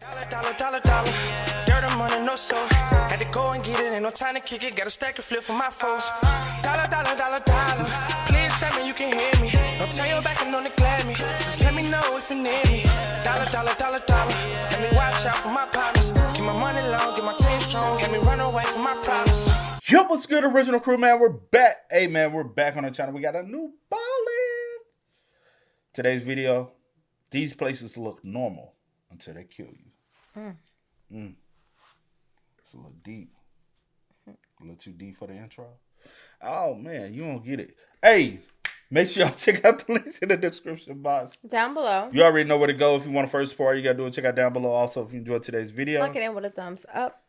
Dollar. Dirt and money, no soul. Had to go and get it, ain't no time to kick it. Got a stack and flip for my foes. Dollar. Please tell me you can hear me. Don't turn your back and don't neglect me. Just let me know if you need me. Dollar. Let me watch out for my partners. Keep my money long, get my team strong. Let me run away from my problems. Yo, what's good, original crew, man? We're back. Hey, man, we're back on the channel. We got a new ballin'. Today's video, these places look normal until they kill you. It's a little deep. A little too deep for the intro. Oh, man, you don't get it. Hey, make sure y'all check out the links in the description box. Down below. You already know where to go. If you want to first support, you got to do it. Check out down below. Also, if you enjoyed today's video. Lock it in with a thumbs up.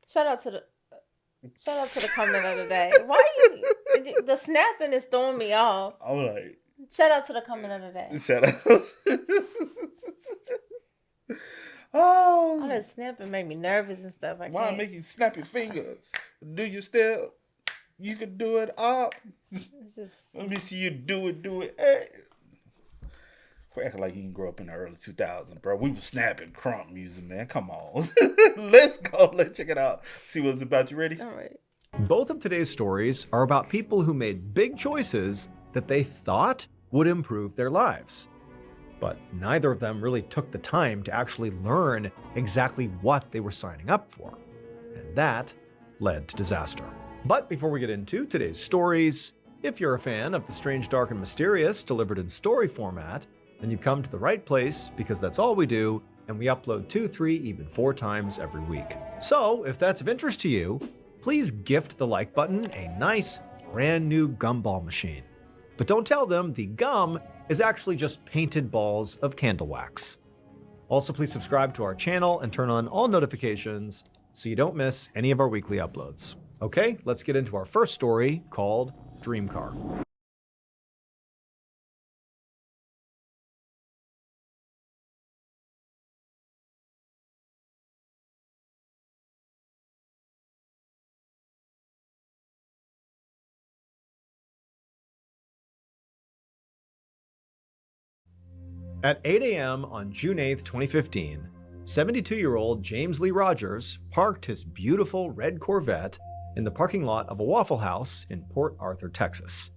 Shout out to the comment of the day. Why you the snapping is throwing me off. I'm like, shout out to the comment of the day. shut up. All that snapping make me nervous and stuff. Why make you snap your fingers? Do you still? You can do it up. Let me see you do it. Hey. We're acting like you can grow up in the early 2000s, bro. We were snapping crump music, man. Come on. Let's go. Let's check it out. See what it's about. You ready? All right. Both of today's stories are about people who made big choices that they thought would improve their lives. But neither of them really took the time to actually learn exactly what they were signing up for. And that led to disaster. But before we get into today's stories, if you're a fan of the strange, dark, and mysterious delivered in story format, then you've come to the right place, because that's all we do, and we upload 2, 3, even 4 times every week. So if that's of interest to you, please gift the like button a nice brand new gumball machine. But don't tell them the gum is actually just painted balls of candle wax. Also, please subscribe to our channel and turn on all notifications so you don't miss any of our weekly uploads. Okay, let's get into our first story called Dream Car. At 8 a.m. on June 8th, 2015, 72-year-old James Lee Rogers parked his beautiful red Corvette in the parking lot of a Waffle House in Port Arthur, Texas.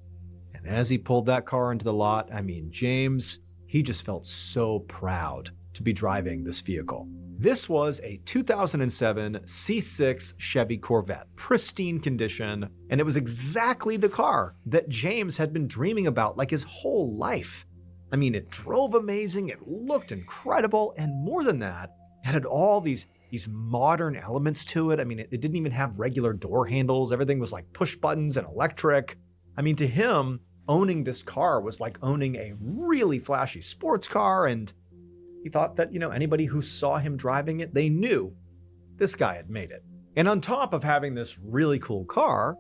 And as he pulled that car into the lot, James, he just felt so proud to be driving this vehicle. This was a 2007 C6 Chevy Corvette, pristine condition, and it was exactly the car that James had been dreaming about like his whole life. It drove amazing, it looked incredible, and more than that, it had all these modern elements to it. It didn't even have regular door handles. Everything was like push buttons and electric. To him, owning this car was like owning a really flashy sports car, and he thought that, anybody who saw him driving it, they knew this guy had made it. And on top of having this really cool car,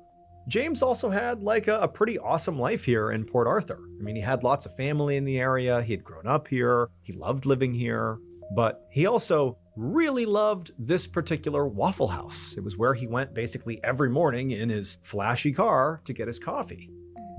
James also had like a pretty awesome life here in Port Arthur. He had lots of family in the area. He had grown up here. He loved living here. But he also really loved this particular Waffle House. It was where he went basically every morning in his flashy car to get his coffee.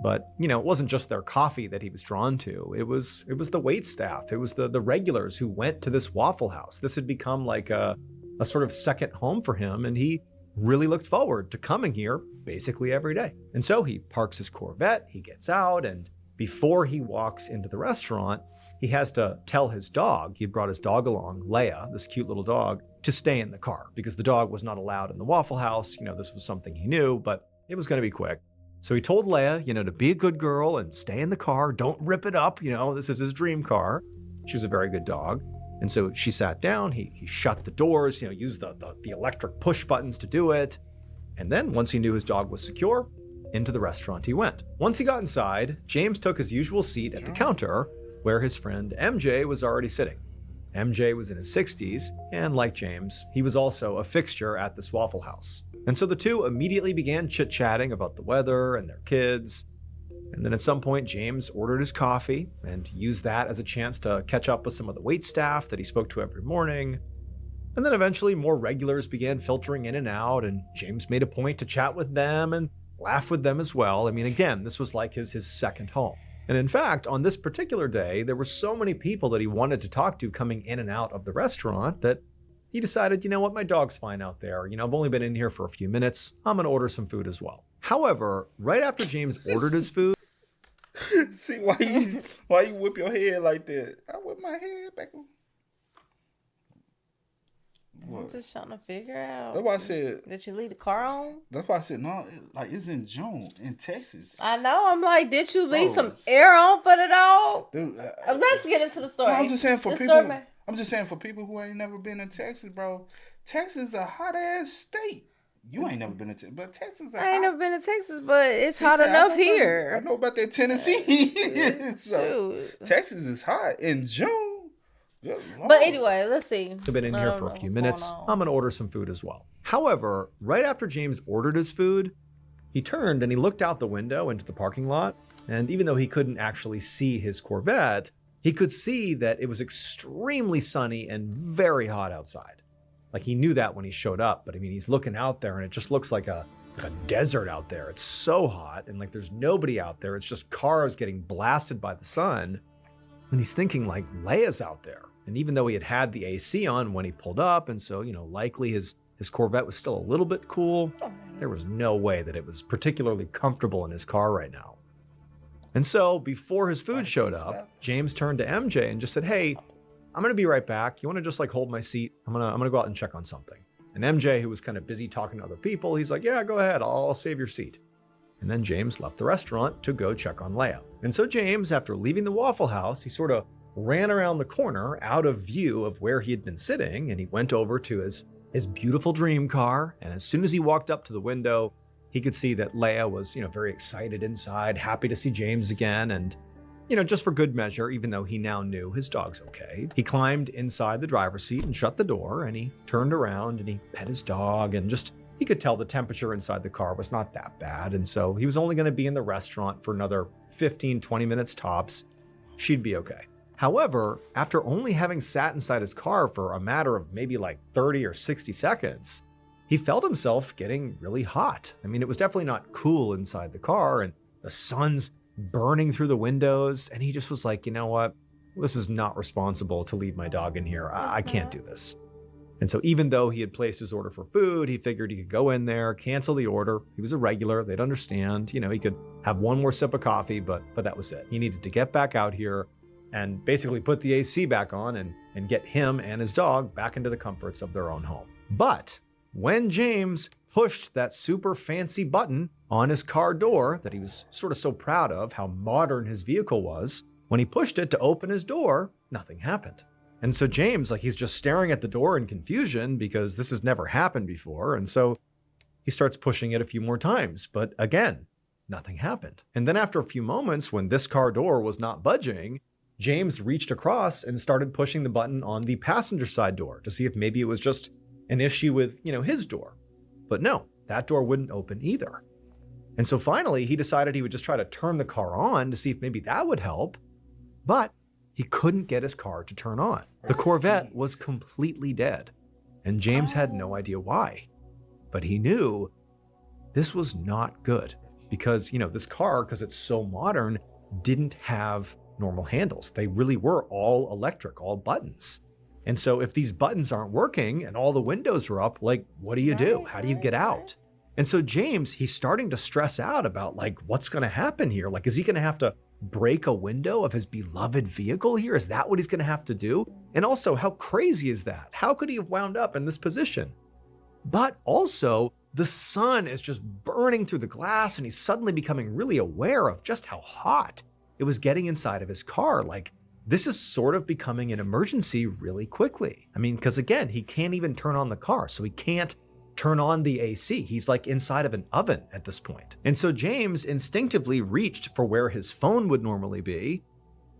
But, it wasn't just their coffee that he was drawn to. It was the wait staff. It was the regulars who went to this Waffle House. This had become like a sort of second home for him, and he really looked forward to coming here basically every day. And so he parks his Corvette, he gets out, and before he walks into the restaurant, he has to tell his dog, he brought his dog along, Leia, this cute little dog, to stay in the car because the dog was not allowed in the Waffle House. This was something he knew, but it was going to be quick. So he told Leia, to be a good girl and stay in the car, don't rip it up, this is his dream car. She was a very good dog. And so she sat down, he shut the doors, used the electric push buttons to do it. And then once he knew his dog was secure, into the restaurant he went. Once he got inside, James took his usual seat at the counter where his friend MJ was already sitting. MJ was in his 60s, and like James, he was also a fixture at this Waffle House. And so the two immediately began chit-chatting about the weather and their kids. And then at some point, James ordered his coffee and used that as a chance to catch up with some of the wait staff that he spoke to every morning. And then eventually more regulars began filtering in and out, and James made a point to chat with them and laugh with them as well. Again, this was like his second home. And in fact, on this particular day, there were so many people that he wanted to talk to coming in and out of the restaurant that he decided, you know what, my dog's fine out there. I've only been in here for a few minutes. I'm going to order some food as well. However, right after James ordered his food, See why you whip your head like that? I whip my head back. I'm just trying to figure out. That's why I said. Did you leave the car on? That's why I said no. It's in June in Texas. I know. I'm like, did you leave some air on for the dog? Dude, Let's get into the story. No, I'm just saying for people. I'm just saying for people who ain't never been in Texas, bro. Texas is a hot ass state. You ain't never been to Texas, but Texas. I ain't never been to Texas, but it's hot enough here. I know about that Tennessee. So, Texas is hot in June. But anyway, let's see. I've been in here for a few minutes. I'm going to order some food as well. However, right after James ordered his food, he turned and he looked out the window into the parking lot. And even though he couldn't actually see his Corvette, he could see that it was extremely sunny and very hot outside. Like he knew that when he showed up, but I mean, he's looking out there and it just looks like a desert out there. It's so hot and like there's nobody out there. It's just cars getting blasted by the sun. And he's thinking like Leia's out there. And even though he had the AC on when he pulled up, and so, likely his Corvette was still a little bit cool, there was no way that it was particularly comfortable in his car right now. And so before his food showed up, James turned to MJ and just said, hey, I'm going to be right back. You want to just like hold my seat? I'm going to go out and check on something. And MJ, who was kind of busy talking to other people, he's like, yeah, go ahead. I'll save your seat. And then James left the restaurant to go check on Leia. And so James, after leaving the Waffle House, he sort of ran around the corner out of view of where he had been sitting, and he went over to his beautiful dream car. And as soon as he walked up to the window, he could see that Leia was, very excited inside, happy to see James again. And, just for good measure, even though he now knew his dog's okay, he climbed inside the driver's seat and shut the door, and he turned around and he pet his dog, and he could tell the temperature inside the car was not that bad. And so he was only going to be in the restaurant for another 15, 20 minutes tops. She'd be okay. However, after only having sat inside his car for a matter of maybe like 30 or 60 seconds, he felt himself getting really hot. I mean, it was definitely not cool inside the car, and the sun's burning through the windows, and he just was like, you know what? This is not responsible to leave my dog in here. I can't do this. And so even though he had placed his order for food, he figured he could go in there, cancel the order. He was a regular. They'd understand. He could have one more sip of coffee, but that was it. He needed to get back out here and basically put the AC back on and get him and his dog back into the comforts of their own home. But when James pushed that super fancy button on his car door that he was sort of so proud of how modern his vehicle was, when he pushed it to open his door, nothing happened. And so James, he's just staring at the door in confusion because this has never happened before. And so he starts pushing it a few more times, but again, nothing happened. And then after a few moments, when this car door was not budging, James reached across and started pushing the button on the passenger side door to see if maybe it was just an issue with, his door. But no, that door wouldn't open either. And so finally, he decided he would just try to turn the car on to see if maybe that would help. But he couldn't get his car to turn on. The Corvette was completely dead. And James had no idea why. But he knew this was not good because, this car, because it's so modern, didn't have normal handles. They really were all electric, all buttons. And so if these buttons aren't working and all the windows are up, what do you do? How do you get out? And so James, he's starting to stress out about what's going to happen here? Is he going to have to break a window of his beloved vehicle here? Is that what he's going to have to do? And also, how crazy is that? How could he have wound up in this position? But also, the sun is just burning through the glass and he's suddenly becoming really aware of just how hot it was getting inside of his car. This is sort of becoming an emergency really quickly. I mean, because again, he can't even turn on the car, so he can't turn on the AC. He's inside of an oven at this point. And so James instinctively reached for where his phone would normally be,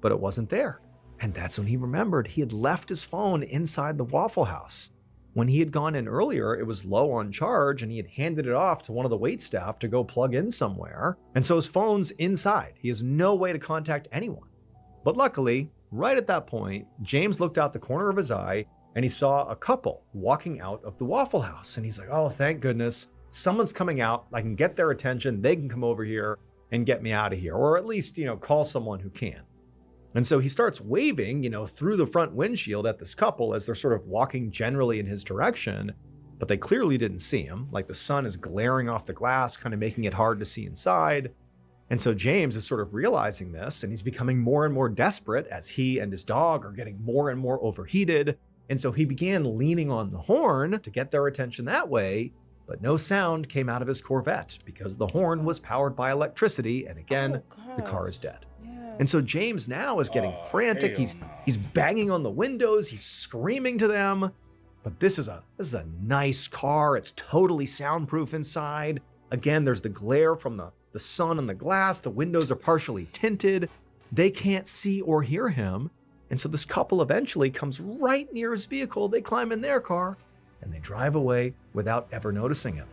but it wasn't there. And that's when he remembered he had left his phone inside the Waffle House. When he had gone in earlier, it was low on charge and he had handed it off to one of the waitstaff to go plug in somewhere. And so his phone's inside. He has no way to contact anyone. But luckily, right at that point, James looked out the corner of his eye and he saw a couple walking out of the Waffle House. And he's like, oh, thank goodness. Someone's coming out. I can get their attention. They can come over here. and get me out of here, or at least, call someone who can. And so he starts waving, through the front windshield at this couple as they're sort of walking generally in his direction, but they clearly didn't see him. Like the sun is glaring off the glass, kind of making it hard to see inside. And so James is sort of realizing this, and he's becoming more and more desperate as he and his dog are getting more and more overheated. And so he began leaning on the horn to get their attention that way, but no sound came out of his Corvette because the horn was powered by electricity, and again, the car is dead. Yeah. And so James now is getting frantic. He's banging on the windows, he's screaming to them. But this is a nice car. It's totally soundproof inside. Again, there's the glare from the sun on the glass. The windows are partially tinted. They can't see or hear him. And so this couple eventually comes right near his vehicle. They climb in their car and they drive away without ever noticing him.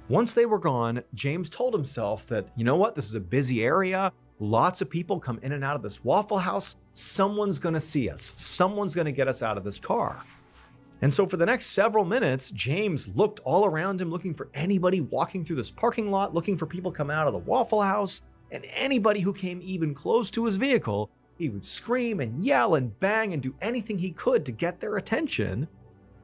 Once they were gone, James told himself that, you know what, this is a busy area. Lots of people come in and out of this Waffle House. Someone's gonna see us. Someone's gonna get us out of this car. And so for the next several minutes, James looked all around him, looking for anybody walking through this parking lot, looking for people coming out of the Waffle House, and anybody who came even close to his vehicle, he would scream and yell and bang and do anything he could to get their attention.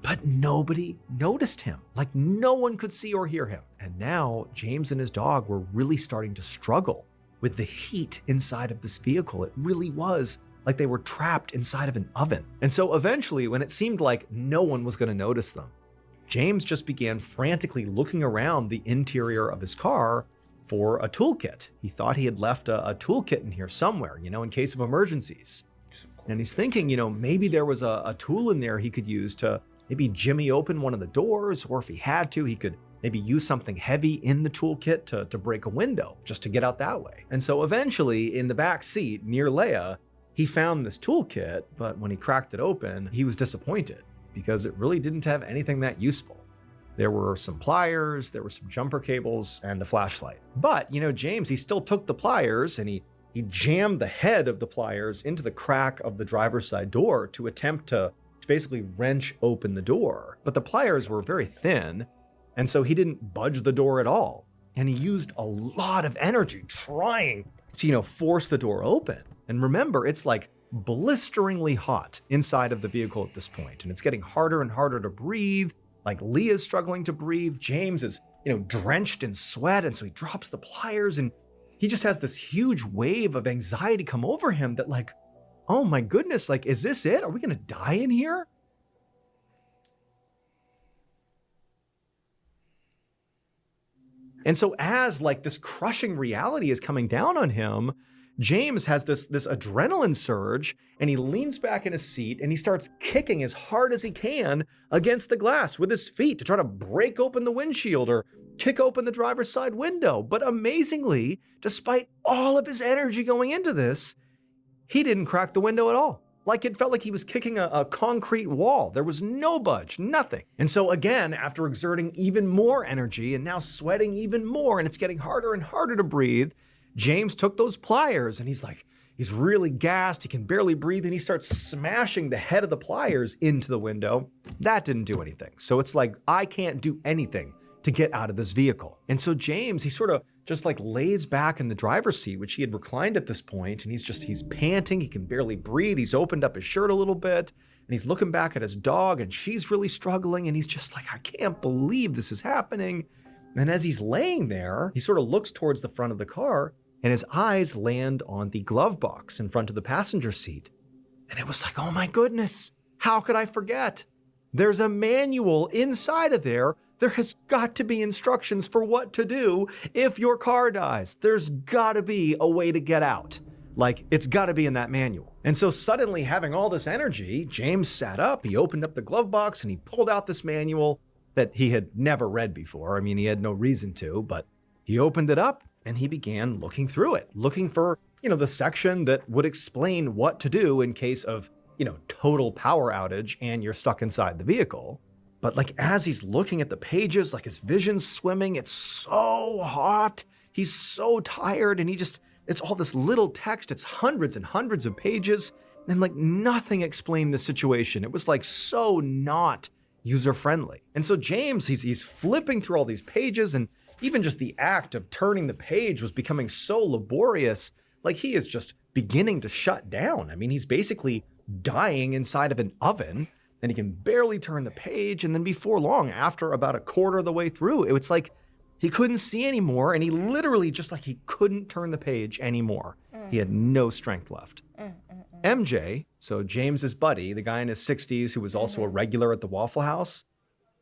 But nobody noticed him. Like no one could see or hear him. And now James and his dog were really starting to struggle with the heat inside of this vehicle. It really was like they were trapped inside of an oven. And so eventually, when it seemed like no one was going to notice them, James just began frantically looking around the interior of his car for a toolkit. He thought he had left a toolkit in here somewhere, in case of emergencies. And he's thinking, maybe there was a tool in there he could use to maybe jimmy open one of the doors, or if he had to, he could maybe use something heavy in the toolkit to break a window, just to get out that way. And so eventually, in the back seat near Leia, he found this toolkit, but when he cracked it open, he was disappointed because it really didn't have anything that useful. There were some pliers, there were some jumper cables, and a flashlight. But, James, he still took the pliers and he jammed the head of the pliers into the crack of the driver's side door to attempt to basically wrench open the door. But the pliers were very thin, and so he didn't budge the door at all. And he used a lot of energy trying to, force the door open. And remember, it's like blisteringly hot inside of the vehicle at this point, and it's getting harder and harder to breathe. Like Leah's struggling to breathe. James is, drenched in sweat, and so he drops the pliers, and he just has this huge wave of anxiety come over him that like, oh my goodness, like, is this it? Are we gonna die in here? And so as like this crushing reality is coming down on him, James has this adrenaline surge, and he leans back in his seat and he starts kicking as hard as he can against the glass with his feet to try to break open the windshield or kick open the driver's side window. But amazingly, despite all of his energy going into this, he didn't crack the window at all. Like it felt like he was kicking a concrete wall. There was no budge, nothing. And so again, after exerting even more energy and now sweating even more, and it's getting harder and harder to breathe, James took those pliers and he's really gassed. He can barely breathe, and he starts smashing the head of the pliers into the window. That didn't do anything. So it's like, I can't do anything to get out of this vehicle. And so James, he sort of just like lays back in the driver's seat, which he had reclined at this point, and he's panting. He can barely breathe. He's opened up his shirt a little bit, and he's looking back at his dog, and she's really struggling, and he's just like, I can't believe this is happening. And as he's laying there, he sort of looks towards the front of the car, and his eyes land on the glove box in front of the passenger seat. And it was like, oh my goodness, how could I forget? There's a manual inside of there. There has got to be instructions for what to do if your car dies. There's got to be a way to get out. Like, it's got to be in that manual. And so suddenly, having all this energy, James sat up, he opened up the glove box, and he pulled out this manual that he had never read before. I mean, he had no reason to, but he opened it up and he began looking through it, looking for, the section that would explain what to do in case of, total power outage and you're stuck inside the vehicle. But like, as he's looking at the pages, like his vision's swimming, it's so hot. He's so tired, and it's all this little text. It's hundreds and hundreds of pages, and like nothing explained the situation. It was like so not user-friendly. And so James, he's flipping through all these pages, and even just the act of turning the page was becoming so laborious, like he is just beginning to shut down. I mean, he's basically dying inside of an oven, and he can barely turn the page. And then before long, after about a quarter of the way through, it's like he couldn't see anymore, and he literally just like he couldn't turn the page anymore. He had no strength left. MJ, so James's buddy, the guy in his 60s who was also a regular at the Waffle House,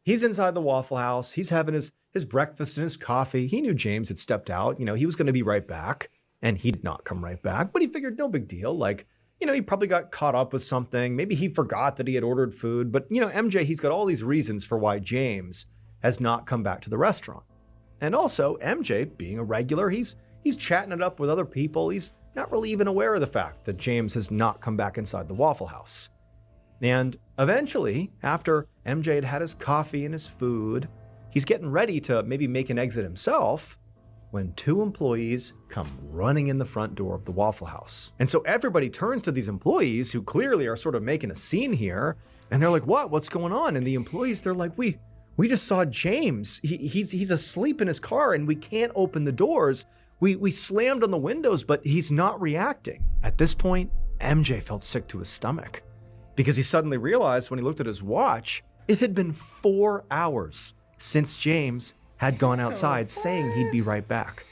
he's inside the Waffle House. He's having his breakfast and his coffee. He knew James had stepped out. You know, he was going to be right back, and he did not come right back. But he figured no big deal. Like, you know, he probably got caught up with something. Maybe he forgot that he had ordered food. But, you know, MJ, he's got all these reasons for why James has not come back to the restaurant. And also, MJ, being a regular, he's chatting it up with other people. He's not really even aware of the fact that James has not come back inside the Waffle House. And eventually, after MJ had had his coffee and his food, he's getting ready to maybe make an exit himself when two employees come running in the front door of the Waffle House. And so everybody turns to these employees who clearly are sort of making a scene here. And they're like, what's going on? And the employees, they're like, we just saw James. He's asleep in his car and we can't open the doors. We slammed on the windows, but he's not reacting. At this point, MJ felt sick to his stomach because he suddenly realized when he looked at his watch, it had been 4 hours since James had gone outside saying he'd be right back.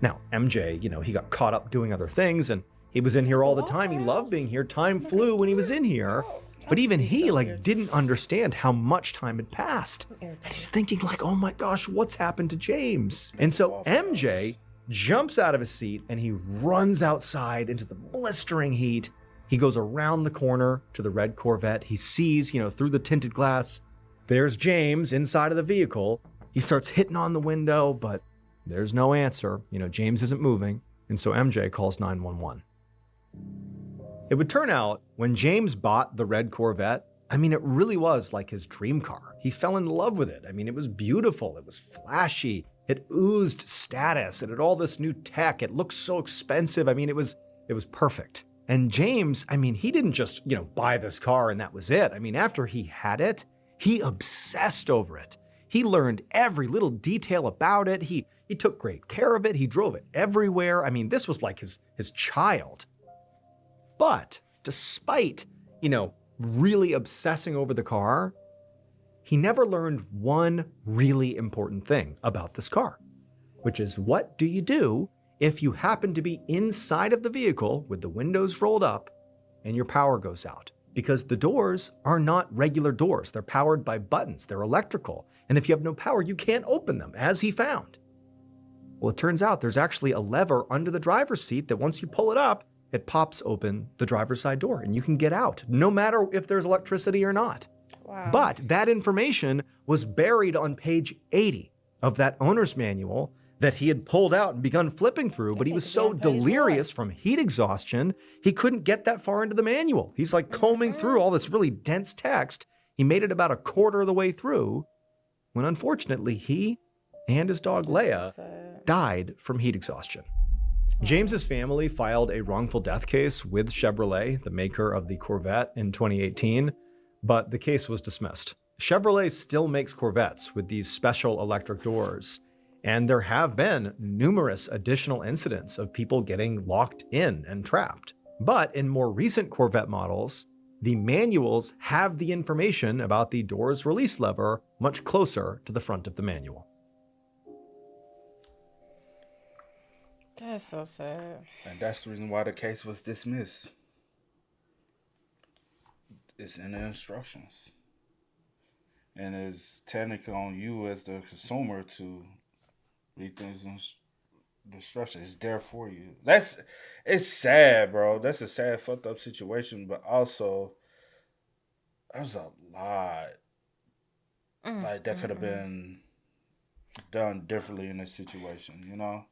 Now, MJ, you know, he got caught up doing other things and he was in here all the time. He loved being here. Time flew when he was in here. But even he didn't understand how much time had passed. And he's thinking like, oh my gosh, what's happened to James? And so MJ jumps out of his seat and he runs outside into the blistering heat. He goes around the corner to the red Corvette. He sees, you know, through the tinted glass, there's James inside of the vehicle. He starts hitting on the window, but there's no answer. You know, James isn't moving. And so MJ calls 911. It would turn out when James bought the red Corvette, I mean, it really was like his dream car. He fell in love with it. I mean, it was beautiful. It was flashy. It oozed status. It had all this new tech. It looked so expensive. I mean, it was perfect. And James, I mean, he didn't just, you know, buy this car and that was it. I mean, after he had it, he obsessed over it. He learned every little detail about it. He took great care of it. He drove it everywhere. I mean, this was like his child. But despite, you know, really obsessing over the car, he never learned one really important thing about this car, which is what do you do if you happen to be inside of the vehicle with the windows rolled up and your power goes out? Because the doors are not regular doors. They're powered by buttons. They're electrical. And if you have no power, you can't open them, as he found. Well, it turns out there's actually a lever under the driver's seat that once you pull it up, it pops open the driver's side door and you can get out, no matter if there's electricity or not. Wow. But that information was buried on page 80 of that owner's manual that he had pulled out and begun flipping through, but he was so delirious from heat exhaustion, he couldn't get that far into the manual. He's like combing through all this really dense text. He made it about a quarter of the way through when unfortunately he and his dog Leia died from heat exhaustion. James's family filed a wrongful death case with Chevrolet, the maker of the Corvette, in 2018, but the case was dismissed. Chevrolet still makes Corvettes with these special electric doors, and there have been numerous additional incidents of people getting locked in and trapped. But in more recent Corvette models, the manuals have the information about the door's release lever much closer to the front of the manual. That's so sad. And that's the reason why the case was dismissed. It's in the instructions. And it's technically on you as the consumer to read things in the instructions. It's there for you. It's sad, bro. That's a sad, fucked up situation, but also there's a lot like that could have been done differently in this situation, you know?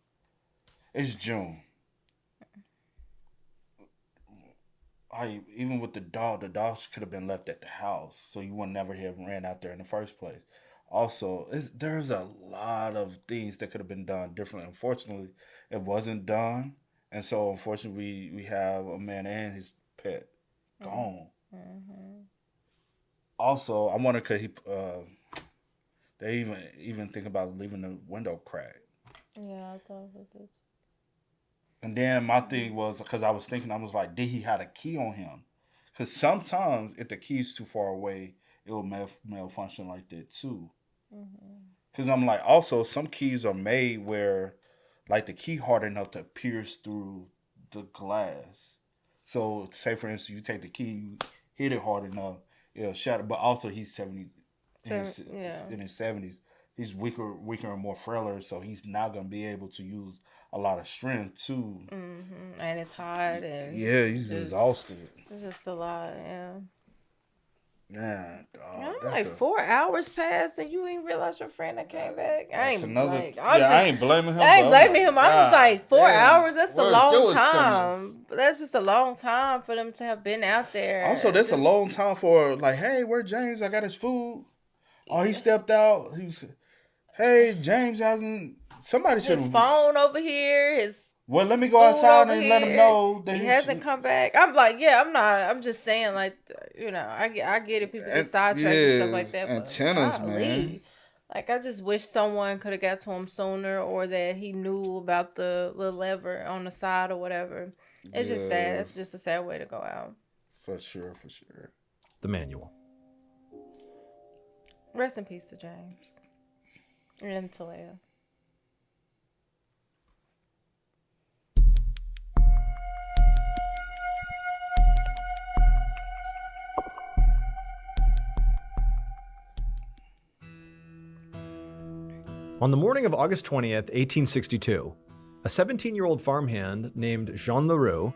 It's June. Even with the dog could have been left at the house, so you would never have ran out there in the first place. Also, there's a lot of things that could have been done differently. Unfortunately, it wasn't done, and so unfortunately, we have a man and his pet gone. Mm-hmm. Also, I wonder could he They even think about leaving the window cracked. Yeah, I thought of this. And then my thing was, because I was thinking, I was like, did he have a key on him? Because sometimes if the key's too far away, it will malfunction like that too. Because I'm like, also, some keys are made where, like, the key hard enough to pierce through the glass. So, say, for instance, you take the key, you hit it hard enough, it'll shatter. But also, he's 70, in his 70s. He's weaker and more frailer, so he's not going to be able to use a lot of strength, too. Mm-hmm. And it's hard. And yeah, he's exhausted. It's just a lot, yeah. Man, dog. I'm like 4 hours passed and you ain't realize your friend that came back. I ain't blaming him. I ain't blaming him. I'm just like 4 hours. That's a long George time. But that's just a long time for them to have been out there. Also, that's a long time for like, hey, where James? I got his food. Oh, he stepped out. Hey, James hasn't. Somebody should. His phone over here. Well, let me go outside and let him know that he hasn't come back. I'm like, yeah, I'm not. I'm just saying, like, you know, I get it. People get sidetracked and stuff like that. Antennas, man. Like, I just wish someone could have got to him sooner, or that he knew about the lever on the side or whatever. It's just sad. It's just a sad way to go out. For sure. The manual. Rest in peace to James and to Leia. On the morning of August 20th, 1862, a 17-year-old farmhand named Jean Leroux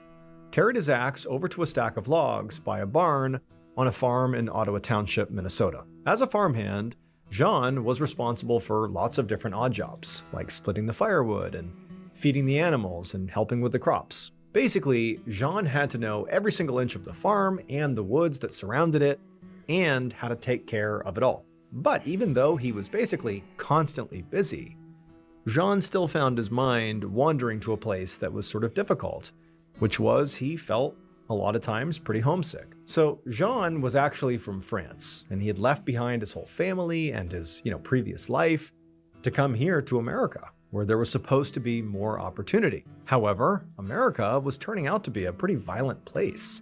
carried his axe over to a stack of logs by a barn on a farm in Ottawa Township, Minnesota. As a farmhand, Jean was responsible for lots of different odd jobs, like splitting the firewood and feeding the animals and helping with the crops. Basically, Jean had to know every single inch of the farm and the woods that surrounded it, and how to take care of it all. But even though he was basically constantly busy, Jean still found his mind wandering to a place that was sort of difficult, which was he felt a lot of times pretty homesick. So Jean was actually from France, and he had left behind his whole family and his, previous life to come here to America, where there was supposed to be more opportunity. However, America was turning out to be a pretty violent place.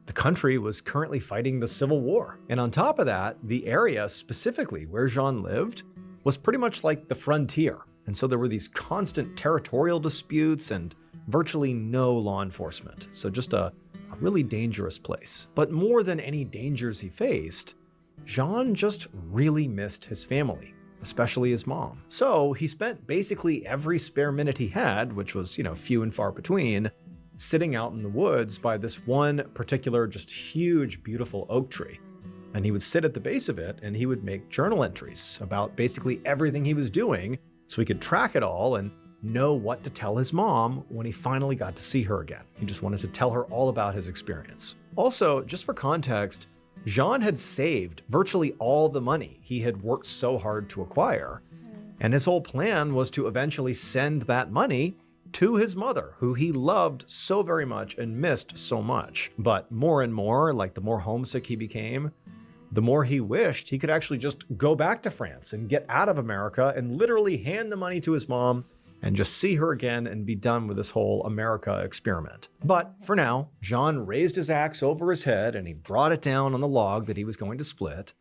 The country was currently fighting the Civil War. And on top of that, the area specifically where Jean lived was pretty much like the frontier. And so there were these constant territorial disputes and virtually no law enforcement. So just a really dangerous place. But more than any dangers he faced, Jean just really missed his family, especially his mom. So he spent basically every spare minute he had, which was, few and far between, sitting out in the woods by this one particular just huge, beautiful oak tree. And he would sit at the base of it and he would make journal entries about basically everything he was doing so he could track it all and know what to tell his mom when he finally got to see her again. He just wanted to tell her all about his experience. Also, just for context, Jean had saved virtually all the money he had worked so hard to acquire. And his whole plan was to eventually send that money to his mother, who he loved so very much and missed so much. But more and more, like the more homesick he became, the more he wished he could actually just go back to France and get out of America and literally hand the money to his mom and just see her again and be done with this whole America experiment. But for now, Jean raised his axe over his head and he brought it down on the log that he was going to split.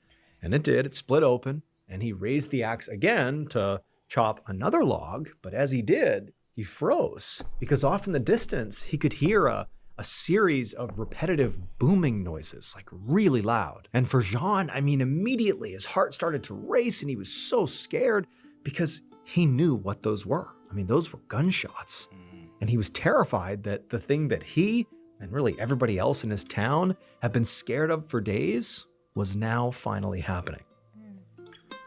And it did, it split open, and he raised the axe again to chop another log. But as he did, he froze because off in the distance, he could hear a series of repetitive booming noises, like really loud. And for Jean, immediately his heart started to race and he was so scared because he knew what those were. Those were gunshots. And he was terrified that the thing that he and really everybody else in his town had been scared of for days was now finally happening.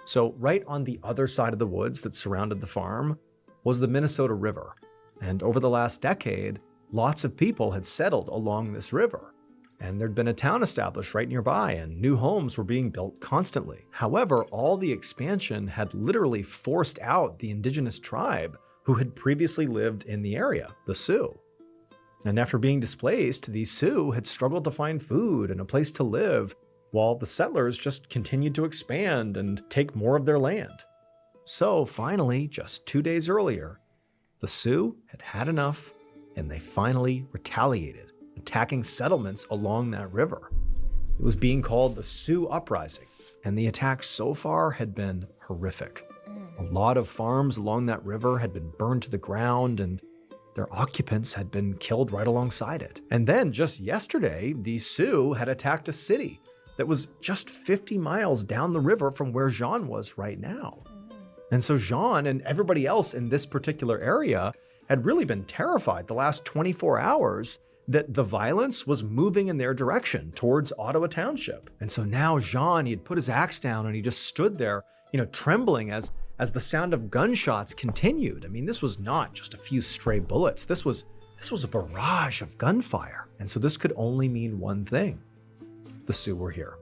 So right on the other side of the woods that surrounded the farm was the Minnesota River. And over the last decade, lots of people had settled along this river. And there'd been a town established right nearby, and new homes were being built constantly. However, all the expansion had literally forced out the indigenous tribe who had previously lived in the area, the Sioux. And after being displaced, the Sioux had struggled to find food and a place to live, while the settlers just continued to expand and take more of their land. So finally, just 2 days earlier, the Sioux had had enough, and they finally retaliated, attacking settlements along that river. It was being called the Sioux Uprising, and the attacks so far had been horrific. A lot of farms along that river had been burned to the ground, and their occupants had been killed right alongside it. And then just yesterday, the Sioux had attacked a city that was just 50 miles down the river from where Jean was right now. And so Jean and everybody else in this particular area had really been terrified the last 24 hours that the violence was moving in their direction towards Ottawa Township. And so now Jean, he had put his axe down and he just stood there, trembling as the sound of gunshots continued. I mean, this was not just a few stray bullets. This was a barrage of gunfire. And so this could only mean one thing. The Sioux were here.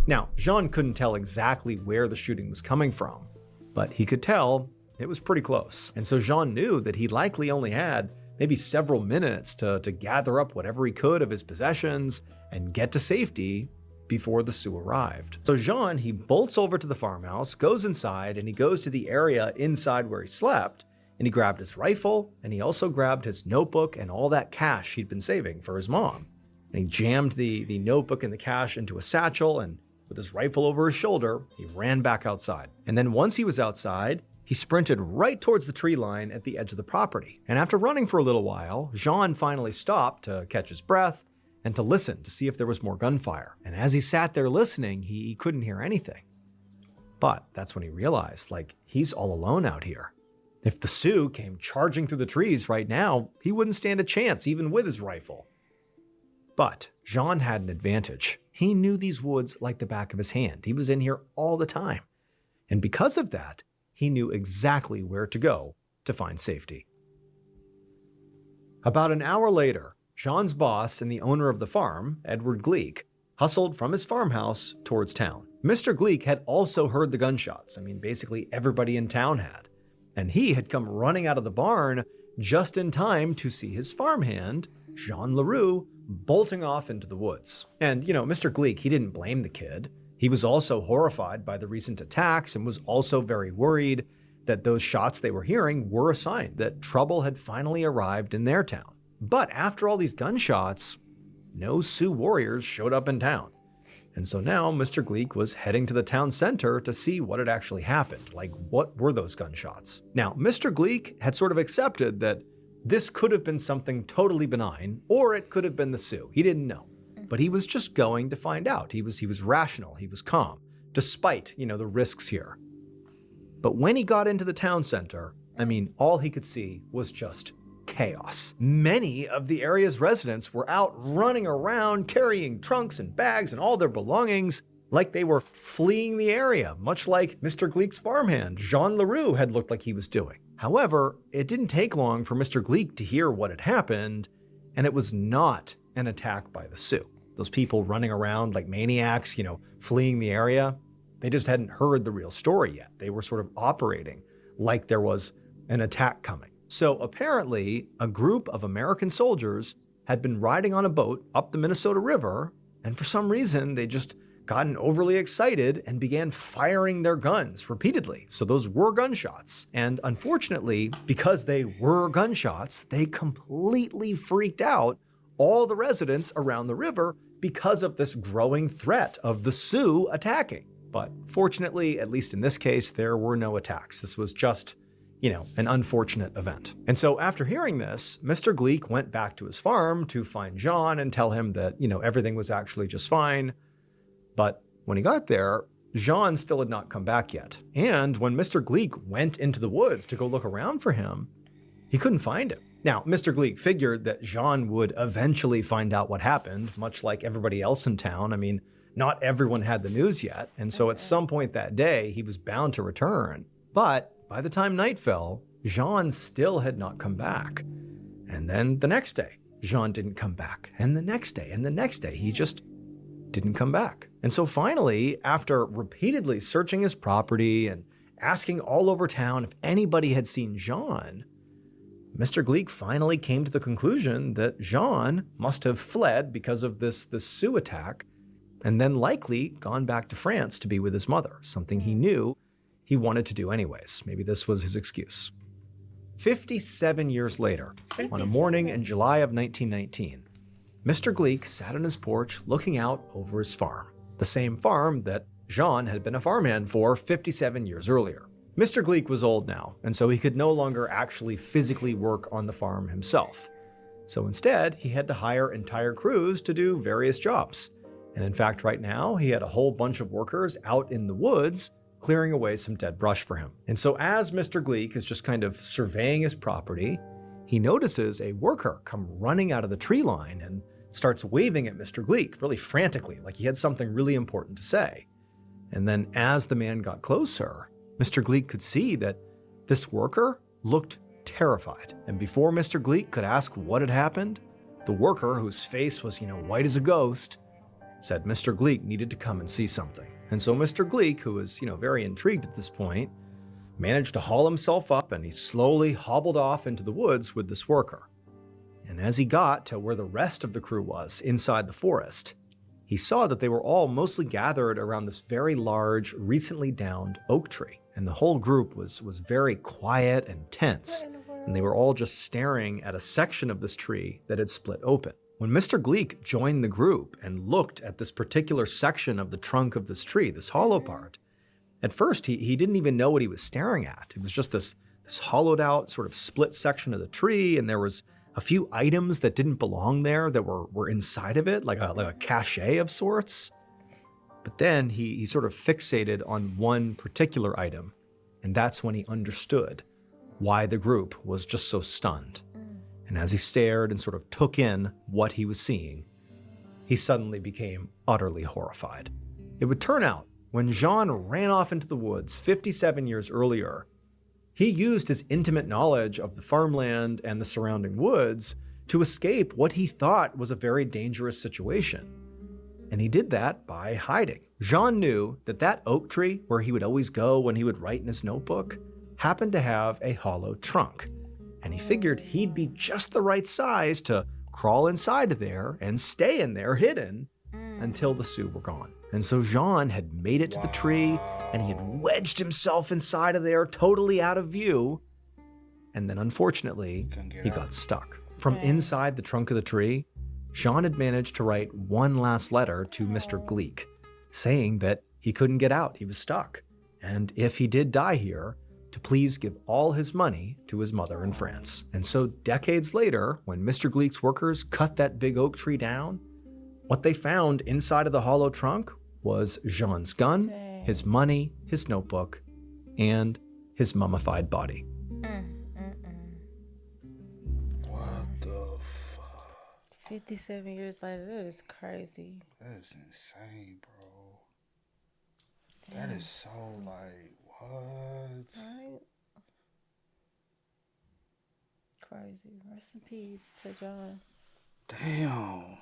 Now, Jean couldn't tell exactly where the shooting was coming from, but he could tell it was pretty close. And so Jean knew that he likely only had maybe several minutes to gather up whatever he could of his possessions and get to safety before the Sioux arrived. So Jean, he bolts over to the farmhouse, goes inside, and he goes to the area inside where he slept, and he grabbed his rifle, and he also grabbed his notebook and all that cash he'd been saving for his mom. And he jammed the notebook and the cash into a satchel, and with his rifle over his shoulder, he ran back outside. And then once he was outside, he sprinted right towards the tree line at the edge of the property. And after running for a little while, Jean finally stopped to catch his breath and to listen to see if there was more gunfire. And as he sat there listening, he couldn't hear anything. But that's when he realized, he's all alone out here. If the Sioux came charging through the trees right now, he wouldn't stand a chance even with his rifle. But Jean had an advantage. He knew these woods like the back of his hand. He was in here all the time. And because of that, he knew exactly where to go to find safety. About an hour later, Jean's boss and the owner of the farm, Edward Gleek, hustled from his farmhouse towards town. Mr. Gleek had also heard the gunshots. Basically everybody in town had. And he had come running out of the barn just in time to see his farmhand, Jean Leroux, bolting off into the woods. And, Mr. Gleek, he didn't blame the kid. He was also horrified by the recent attacks and was also very worried that those shots they were hearing were a sign that trouble had finally arrived in their town. But after all these gunshots, no Sioux warriors showed up in town. And so now Mr. Gleek was heading to the town center to see what had actually happened. What were those gunshots? Now, Mr. Gleek had sort of accepted that this could have been something totally benign, or it could have been the Sioux. He didn't know. But he was just going to find out. He was rational. He was calm, despite, the risks here. But when he got into the town center, all he could see was just chaos. Many of the area's residents were out running around, carrying trunks and bags and all their belongings like they were fleeing the area, much like Mr. Gleek's farmhand, Jean Leroux, had looked like he was doing. However, it didn't take long for Mr. Gleek to hear what had happened, and it was not an attack by the Sioux. Those people running around like maniacs, fleeing the area, they just hadn't heard the real story yet. They were sort of operating like there was an attack coming. So apparently, a group of American soldiers had been riding on a boat up the Minnesota River, and for some reason, they just gotten overly excited and began firing their guns repeatedly. So those were gunshots. And unfortunately, because they were gunshots, they completely freaked out all the residents around the river because of this growing threat of the Sioux attacking. But fortunately, at least in this case, there were no attacks. This was just, an unfortunate event. And so after hearing this, Mr. Gleek went back to his farm to find Jean and tell him that, everything was actually just fine. But when he got there, Jean still had not come back yet. And when Mr. Gleek went into the woods to go look around for him, he couldn't find him. Now, Mr. Gleek figured that Jean would eventually find out what happened, much like everybody else in town. Not everyone had the news yet. And so at some point that day, he was bound to return. But by the time night fell, Jean still had not come back. And then the next day, Jean didn't come back. And the next day, and the next day, he just didn't come back. And so finally, after repeatedly searching his property and asking all over town if anybody had seen Jean, Mr. Gleek finally came to the conclusion that Jean must have fled because of this Sioux attack and then likely gone back to France to be with his mother, something he knew he wanted to do anyways. Maybe this was his excuse. 57 years later, on a morning in July of 1919, Mr. Gleek sat on his porch looking out over his farm, the same farm that Jean had been a farmhand for 57 years earlier. Mr. Gleek was old now, and so he could no longer actually physically work on the farm himself. So instead, he had to hire entire crews to do various jobs. And in fact, right now, he had a whole bunch of workers out in the woods clearing away some dead brush for him. And so as Mr. Gleek is just kind of surveying his property, he notices a worker come running out of the tree line and starts waving at Mr. Gleek really frantically, like he had something really important to say. And then as the man got closer, Mr. Gleek could see that this worker looked terrified. And before Mr. Gleek could ask what had happened, the worker, whose face was, white as a ghost, said Mr. Gleek needed to come and see something. And so Mr. Gleek, who was, very intrigued at this point, managed to haul himself up and he slowly hobbled off into the woods with this worker. And as he got to where the rest of the crew was, inside the forest, he saw that they were all mostly gathered around this very large, recently downed oak tree. And the whole group was very quiet and tense, and they were all just staring at a section of this tree that had split open. When Mr. Gleek joined the group and looked at this particular section of the trunk of this tree, this hollow part, at first he didn't even know what he was staring at. It was just this hollowed out sort of split section of the tree, and there was a few items that didn't belong there that were inside of it, like a cache of sorts. But then he sort of fixated on one particular item, and that's when he understood why the group was just so stunned. And as he stared and sort of took in what he was seeing, he suddenly became utterly horrified. It would turn out, when Jean ran off into the woods 57 years earlier, he used his intimate knowledge of the farmland and the surrounding woods to escape what he thought was a very dangerous situation. And he did that by hiding. Jean knew that oak tree where he would always go when he would write in his notebook happened to have a hollow trunk. And he figured he'd be just the right size to crawl inside of there and stay in there hidden until the Sioux were gone. And so Jean had made it to the tree, and he had wedged himself inside of there, totally out of view. And then unfortunately, he got stuck. From inside the trunk of the tree, Jean had managed to write one last letter to Mr. Gleek, saying that he couldn't get out, he was stuck. And if he did die here, to please give all his money to his mother in France. And so decades later, when Mr. Gleek's workers cut that big oak tree down, what they found inside of the hollow trunk was Jean's gun, his money, his notebook, and his mummified body. What the fuck? 57 years later, that is crazy. That is insane, bro. That is so like, what? Right? Crazy. Rest in peace to John. Damn.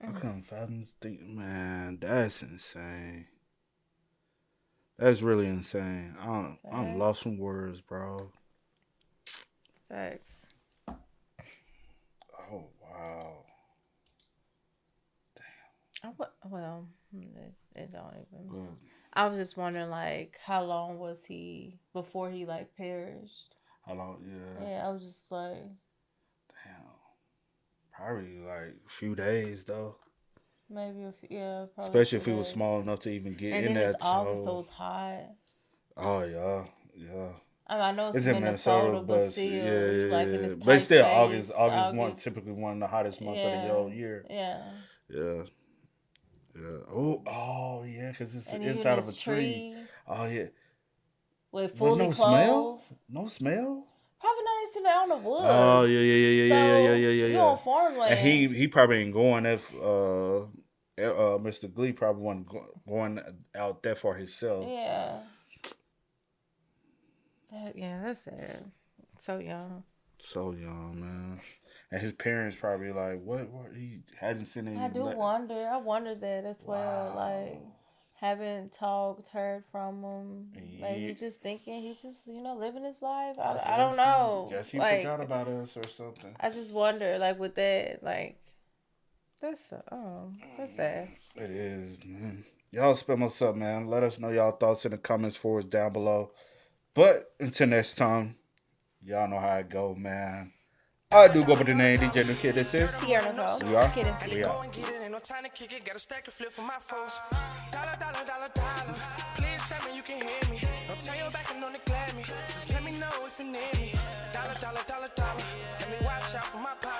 I couldn't fathom man, that's insane. That's really insane. I'm lost from words, bro. Facts. Oh wow. Well, it don't even. I was just wondering, like, how long was he before he like perished? How long? Yeah. Yeah, I was just like, damn. Probably like a few days though. Maybe probably. Especially if he was small enough to even get and in then that. It's August, so it's hot. Oh yeah. I know it's in Minnesota, but still, yeah. like in this but it's still August. August typically one of the hottest months of the whole year. Yeah. Yeah. Oh yeah, because it's and inside of a tree. Oh yeah. With fully no clothed. smell? No smell? Probably not sitting out in the woods. Oh yeah. You on farmland. And he probably ain't going if Mr. Glee probably wasn't going out that far himself. Yeah. That's sad. So young. So young, man. And his parents probably like, what? He hadn't seen any. I wonder. I wonder that as well. Like, haven't heard from him. Maybe just thinking he's just, living his life. I don't know. Guess he like, forgot about us or something. I just wonder, like, with that, like, That's sad. It is, man. Y'all spam us up, man. Let us know y'all thoughts in the comments for us down below. But until next time, y'all know how it go, man. I do go by the name DJ New Kid. This is Sierra Nicole. We are. Kid and C. We are. Go and get it, ain't no time to kick it. Got a stack of flip for my folks. Dollar, dollar, dollar, dollar. Please tell me you can hear me. Don't turn your back and don't neglect me. Just let me know if you need me. Dollar, dollar, dollar, dollar. Let me watch out for my pocket.